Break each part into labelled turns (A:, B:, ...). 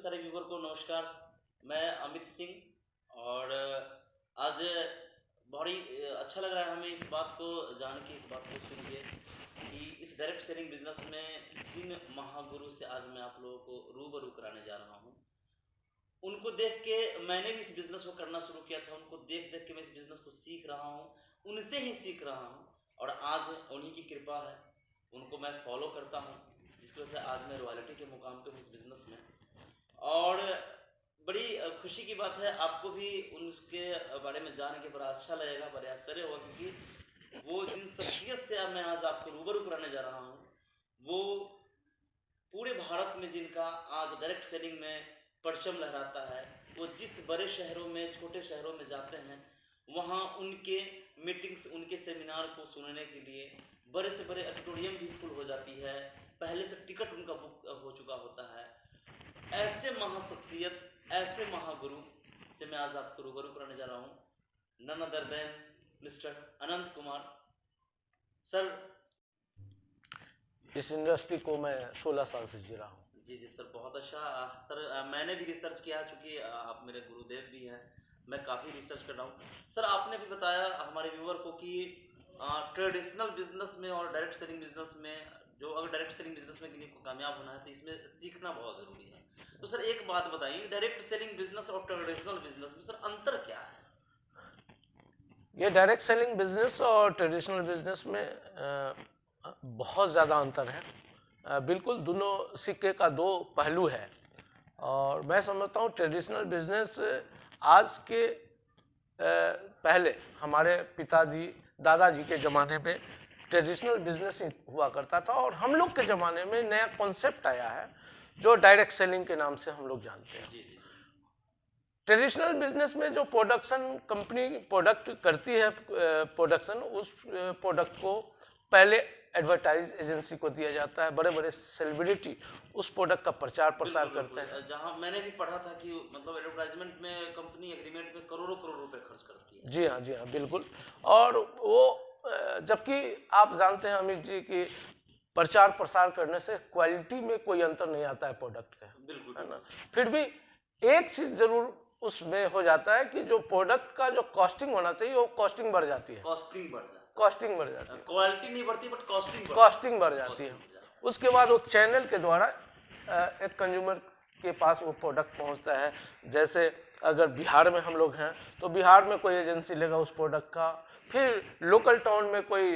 A: सारे व्यूवर को नमस्कार। मैं अमित सिंह और आज बड़ी अच्छा लग रहा है हमें इस बात को जान के, इस बात को सुन के कि इस डायरेक्ट सेलिंग बिजनेस में जिन महागुरु से आज मैं आप लोगों को रूबरू कराने जा रहा हूँ, उनको देख के मैंने भी इस बिज़नेस को करना शुरू किया था। उनको देख देख के मैं इस बिज़नेस को सीख रहा हूँ, उनसे ही सीख रहा हूँ और आज उन्हीं की कृपा है, उनको मैं फॉलो करता हूँ, जिसकी वजह से आज मैं रॉयल्टी के मुकाम पे हूँ इस बिज़नेस में। और बड़ी खुशी की बात है, आपको भी उनके बारे में जान के बड़ा अच्छा लगेगा, बड़ा आश्चर्य होगा, क्योंकि वो जिन शख्सियत से अब मैं आज आपको रूबरू कराने जा रहा हूँ, वो पूरे भारत में जिनका आज डायरेक्ट सेलिंग में परचम लहराता है, वो जिस बड़े शहरों में, छोटे शहरों में जाते हैं, वहाँ उनके मीटिंग्स, उनके सेमिनार को सुनने के लिए बड़े से बड़े ऑडिटोरियम भी फुल हो जाती है, पहले से टिकट उनका बुक हो चुका होता है। ऐसे महाशख्सियत, ऐसे महागुरु से मैं आज आपको रूबरू कराने जा रहा हूँ, नन अदर देन मिस्टर अनंत कुमार सर।
B: इस इंडस्ट्री को मैं 16 साल से जी रहा हूँ।
A: जी जी सर, बहुत अच्छा सर। मैंने भी रिसर्च किया, चूँकि आप मेरे गुरुदेव भी हैं, मैं काफ़ी रिसर्च कर रहा हूँ सर। आपने भी बताया हमारे व्यूवर को कि ट्रेडिशनल बिजनेस में और डायरेक्ट सेलिंग बिजनेस में, जो अगर डायरेक्ट सेलिंग बिजनेस में किसी को कामयाब होना है तो इसमें सीखना बहुत ज़रूरी है। तो सर एक बात बताइए, डायरेक्ट सेलिंग बिजनेस और ट्रेडिशनल बिजनेस में सर अंतर क्या है?
B: ये डायरेक्ट सेलिंग बिजनेस और ट्रेडिशनल बिजनेस में बहुत ज़्यादा अंतर है। बिल्कुल दोनों सिक्के का दो पहलू है। और मैं समझता हूँ ट्रेडिशनल बिजनेस आज के पहले हमारे पिताजी, दादाजी के ज़माने में ट्रेडिशनल बिजनेस हुआ करता था, और हम लोग के ज़माने में नया कॉन्सेप्ट आया है जो डायरेक्ट सेलिंग के नाम से हम लोग जानते हैं।
A: जी जी।
B: ट्रेडिशनल बिजनेस में जो प्रोडक्शन कंपनी प्रोडक्ट करती है, प्रोडक्शन, उस प्रोडक्ट को पहले एडवर्टाइज एजेंसी को दिया जाता है। बड़े बड़े सेलिब्रिटी उस प्रोडक्ट का प्रचार प्रसार करते हैं।
A: जहां मैंने भी पढ़ा था कि मतलब एडवर्टाइजमेंट में कंपनी एग्रीमेंट में करोड़ों करोड़ रुपए खर्च करती है।
B: जी हाँ बिल्कुल। और वो जबकि आप जानते हैं अमित जी कि प्रचार प्रसार करने से क्वालिटी में कोई अंतर नहीं आता है प्रोडक्ट का,
A: बिल्कुल
B: है ना। फिर भी एक चीज जरूर उसमें हो जाता है कि जो प्रोडक्ट का जो कॉस्टिंग होना चाहिए वो कॉस्टिंग बढ़ जाती है।
A: कॉस्टिंग बढ़ जाती है,
B: क्वालिटी
A: नहीं बढ़ती बट
B: कॉस्टिंग बढ़ जाती है। उसके बाद वो चैनल के द्वारा एक कंज्यूमर के पास वो प्रोडक्ट पहुंचता है। जैसे अगर बिहार में हम लोग हैं तो बिहार में कोई एजेंसी लेगा उस प्रोडक्ट का, फिर लोकल टाउन में कोई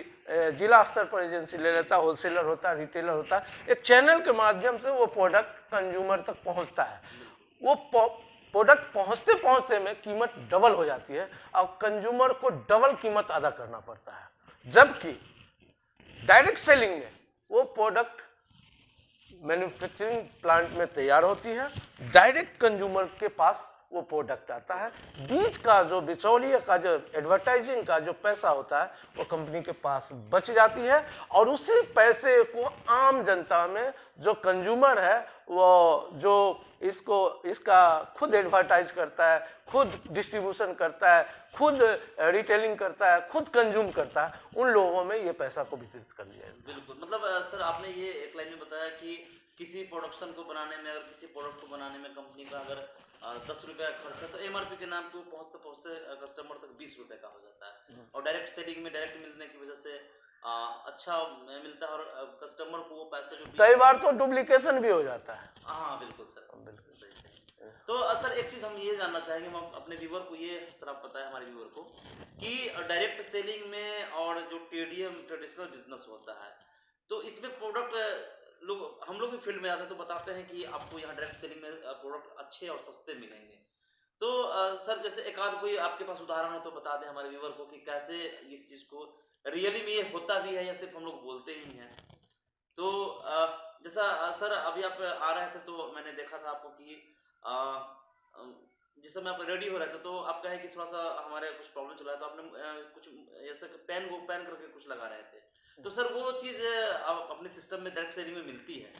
B: जिला स्तर पर एजेंसी ले लेता, होलसेलर होता है, रिटेलर होता है। एक चैनल के माध्यम से वो प्रोडक्ट कंज्यूमर तक पहुंचता है। वो प्रोडक्ट पहुंचते पहुंचते में कीमत डबल हो जाती है और कंज्यूमर को डबल कीमत अदा करना पड़ता है। जबकि डायरेक्ट सेलिंग में वो प्रोडक्ट मैन्युफैक्चरिंग प्लांट में तैयार होती है, डायरेक्ट कंज्यूमर के पास वो प्रोडक्ट आता है। बीच का जो बिचौलिए का जो एडवर्टाइजिंग का जो पैसा होता है वो कंपनी के पास बच जाती है, और उसी पैसे को आम जनता में जो कंज्यूमर है, वो जो इसका खुद एडवर्टाइज करता है, खुद डिस्ट्रीब्यूशन करता है, खुद रिटेलिंग करता है, खुद कंज्यूम करता है, उन लोगों में ये पैसा को वितरित कर दिया है।
A: बिल्कुल। मतलब सर आपने ये एक लाइन में बताया कि किसी प्रोडक्शन को बनाने में, अगर किसी प्रोडक्ट को बनाने में कंपनी का अगर 10 रुपये का खर्च है तो एमआरपी के नाम पे पहुंचते पहुंचते कस्टमर तक 20 रुपये का हो जाता है। और डायरेक्ट सेलिंग में डायरेक्ट मिलने की वजह से अच्छा मिलता है, और कस्टमर को वो पैसे जो
B: कई बार तो डुप्लीकेशन भी हो जाता है।
A: हाँ बिल्कुल सर, बिल्कुल सही। तो सर एक चीज़ हम ये जानना चाहेंगे, हम अपने व्यूवर को ये सर आप बताएं हमारे व्यूवर को कि डायरेक्ट सेलिंग में और जो टीडीएम ट्रेडिशनल बिजनेस होता है, तो इसमें प्रोडक्ट हम लोग भी फील्ड में आते हैं तो बताते हैं कि आपको यहाँ डायरेक्ट सेलिंग में प्रोडक्ट अच्छे और सस्ते मिलेंगे। तो सर जैसे एक आध कोई आपके पास उदाहरण हो तो बता दें हमारे व्यूवर को कि कैसे इस चीज़ को रियली में ये होता भी है या सिर्फ हम लोग बोलते ही हैं। तो जैसा सर अभी आप आ रहे थे तो मैंने देखा था आपको कि जिस समय आप रेडी हो रहे थे तो आप कहे कि थोड़ा सा हमारे कुछ प्रॉब्लम चल रहा है, तो आपने कुछ ऐसे पेन करके कुछ लगा रहे थे। तो सर वो चीज़ अपने सिस्टम में डायरेक्ट सेलिंग में मिलती है,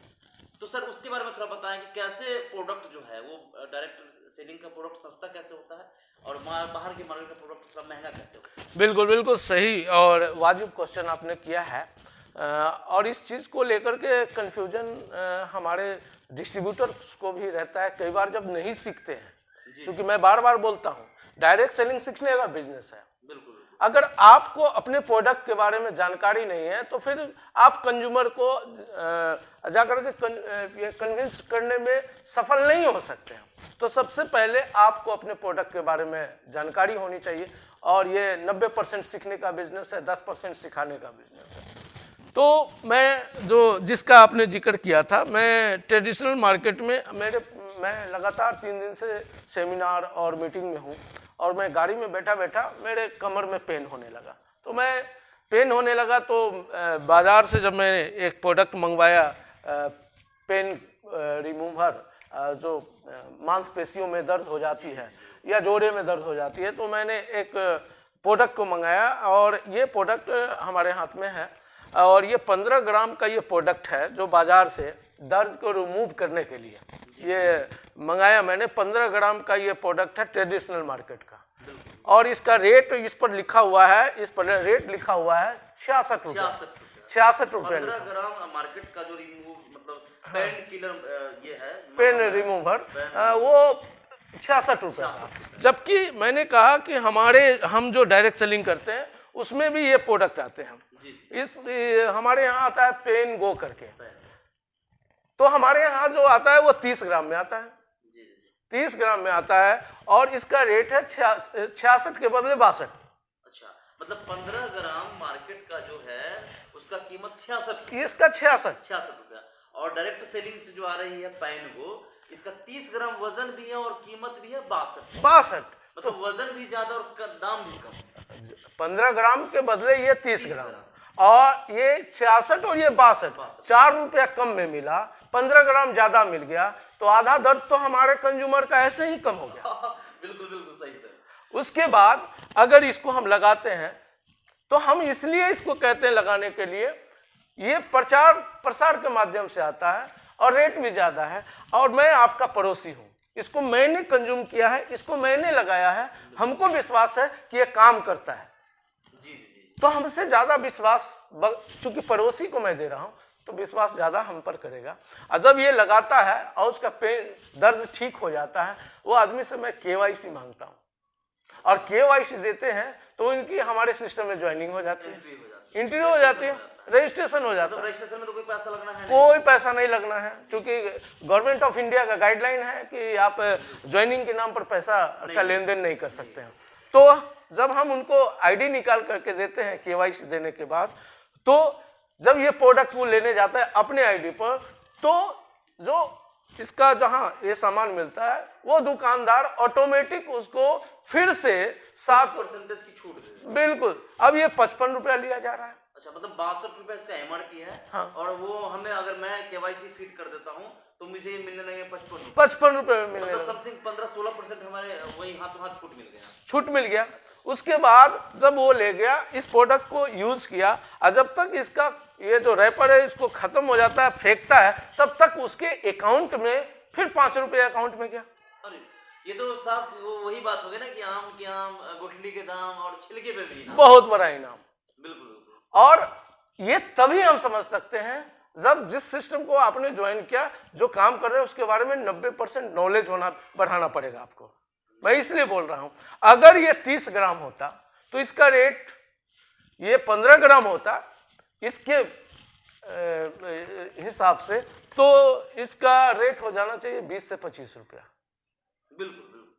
A: तो सर उसके बारे में थोड़ा बताएं कि कैसे प्रोडक्ट जो है वो डायरेक्ट सेलिंग का प्रोडक्ट सस्ता कैसे होता है और बाहर के मार्केट का प्रोडक्ट थोड़ा महंगा कैसे होता है?
B: बिल्कुल सही और वाजिब क्वेश्चन आपने किया है। और इस चीज़ को लेकर के कन्फ्यूजन हमारे डिस्ट्रीब्यूटर्स को भी रहता है कई बार जब नहीं सीखते हैं, क्योंकि मैं बार बार बोलता हूँ डायरेक्ट सेलिंग सीखने का बिजनेस है।
A: बिल्कुल।
B: अगर आपको अपने प्रोडक्ट के बारे में जानकारी नहीं है तो फिर आप कंज्यूमर को जाकर के कन्विंस करने में सफल नहीं हो सकते हैं। तो सबसे पहले आपको अपने प्रोडक्ट के बारे में जानकारी होनी चाहिए, और ये 90% सीखने का बिजनेस है, 10% सिखाने का बिजनेस है। तो मैं जिसका आपने जिक्र किया था, मैं ट्रेडिशनल मार्केट में मैं लगातार 3 दिन से सेमिनार और मीटिंग में हूँ, और मैं गाड़ी में बैठा बैठा मेरे कमर में पेन होने लगा। तो मैं पेन होने लगा तो बाज़ार से जब मैंने एक प्रोडक्ट मंगवाया, पेन रिमूवर, जो मांसपेशियों में दर्द हो जाती है या जोड़े में दर्द हो जाती है, तो मैंने एक प्रोडक्ट को मंगाया, और ये प्रोडक्ट हमारे हाथ में है, और ये 15 ग्राम का ये प्रोडक्ट है जो बाज़ार से दर्द को रिमूव करने के लिए ये मंगाया मैंने। 15 ग्राम का ये प्रोडक्ट है ट्रेडिशनल मार्केट का, और इसका रेट इस पर लिखा हुआ है, इस पर रेट लिखा हुआ है 66 रुपये। 66 रुपये
A: 15 ग्राम मार्केट का जो रिमूव मतलब पेन किलर ये है,
B: पेन रिमूवर, वो 66 रुपये। जबकि मैंने कहा कि हम जो डायरेक्ट सेलिंग करते हैं उसमें भी ये प्रोडक्ट आते हैं। हमारे यहाँ आता है पेन गो करके, तो हमारे यहाँ जो आता है वो 30 ग्राम में आता है। 30 ग्राम में आता है, और इसका रेट है 66 के बदले 62।
A: अच्छा, मतलब 15 ग्राम मार्केट का जो है उसका कीमत 66,
B: इसका 66
A: रुपया, और डायरेक्ट सेलिंग से जो आ रही है पेन गो, इसका 30 ग्राम वजन भी है और कीमत भी है 62। मतलब वजन भी ज्यादा और दाम भी कम।
B: 15 ग्राम के बदले ये 30 ग्राम, और ये 66 और ये 62, 4 रुपया कम में मिला, 15 ग्राम ज्यादा मिल गया, तो आधा दर्द तो हमारे कंज्यूमर का ऐसे ही कम हो गया।
A: बिल्कुल बिल्कुल सही सर।
B: उसके बाद अगर इसको हम लगाते हैं तो हम इसलिए इसको कहते हैं लगाने के लिए, ये प्रचार प्रसार के माध्यम से आता है और रेट भी ज्यादा है, और मैं आपका पड़ोसी हूँ, इसको मैंने कंज्यूम किया है, इसको मैंने लगाया है, हमको विश्वास है कि ये काम करता है। तो हमसे ज्यादा विश्वास, चूंकि पड़ोसी को मैं दे रहा हूं तो विश्वास ज्यादा हम पर करेगा। और जब ये लगाता है और उसका पेन दर्द ठीक हो जाता है, वो आदमी से मैं KYC मांगता हूं, और KYC देते हैं तो इनकी हमारे सिस्टम में ज्वाइनिंग हो जाती है, एंट्री हो जाती है, रजिस्ट्रेशन हो जाता है।
A: रजिस्ट्रेशन में तो कोई पैसा लगना है?
B: कोई पैसा नहीं लगना है, क्योंकि गवर्नमेंट ऑफ इंडिया का गाइडलाइन है कि आप ज्वाइनिंग के नाम पर पैसा का लेन देन नहीं कर सकते हैं। तो जब हम उनको ID निकाल करके देते हैं KYC देने के बाद, तो जब ये प्रोडक्ट वो लेने जाता है अपने ID पर, तो जो इसका जहां ये सामान मिलता है वो दुकानदार ऑटोमेटिक उसको फिर से
A: 7% की छूट दे।
B: बिल्कुल। अब ये 55 रुपया लिया जा रहा है।
A: अच्छा, मतलब 62 रुपए इसका MRP है।
B: हाँ।
A: और वो हमें, अगर मैं KYC फिट कर देता हूँ तो मुझे ये मिलने नहीं है
B: 55 रुपए में मिलने,
A: मतलब समथिंग 15-16% हमारे वही हाथों हाथ छूट मिल गया।
B: उसके बाद जब वो ले गया, इस प्रोडक्ट को यूज किया, और जब तक इसका ये जो रैपर है इसको खत्म हो जाता है, फेंकता है, तब तक उसके अकाउंट में फिर 5 रुपए अकाउंट में गया।
A: अरे ये तो साहब वही बात हो गई ना कि आम के आम, गुठली के दाम और छिलके पे भी इनाम।
B: बहुत बड़ा इनाम।
A: बिल्कुल।
B: और ये तभी हम समझ सकते हैं जब जिस सिस्टम को आपने ज्वाइन किया, जो काम कर रहे हैं उसके बारे में 90% नॉलेज बढ़ाना पड़ेगा आपको। मैं इसलिए बोल रहा हूं, अगर ये 30 ग्राम होता तो इसका रेट, ये 15 ग्राम होता इसके हिसाब से, तो इसका रेट हो जाना चाहिए 20 से 25 रुपया।
A: बिल्कुल।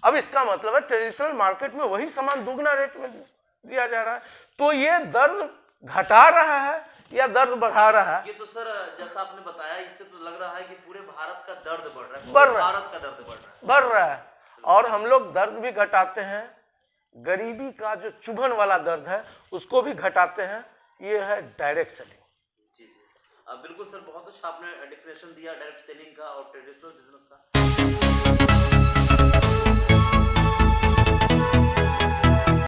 B: अब इसका मतलब है ट्रेडिशनल मार्केट में वही सामान दुगना रेट में दिया जा रहा है, तो ये दर्द घटा रहा है या दर्द बढ़ा रहा है?
A: ये तो सर जैसा आपने बताया, इससे तो लग रहा है कि पूरे भारत का दर्द बढ़ रहा है।
B: भारत का दर्द बढ़ रहा है। और हम लोग दर्द भी घटाते हैं, गरीबी का जो चुभन वाला दर्द है उसको भी घटाते हैं। ये है डायरेक्ट सेलिंग।
A: जी। बिल्कुल सर, बहुत अच्छा आपने डेफिनेशन दिया डायरेक्ट सेलिंग का और ट्रेडिशनल बिजनेस का।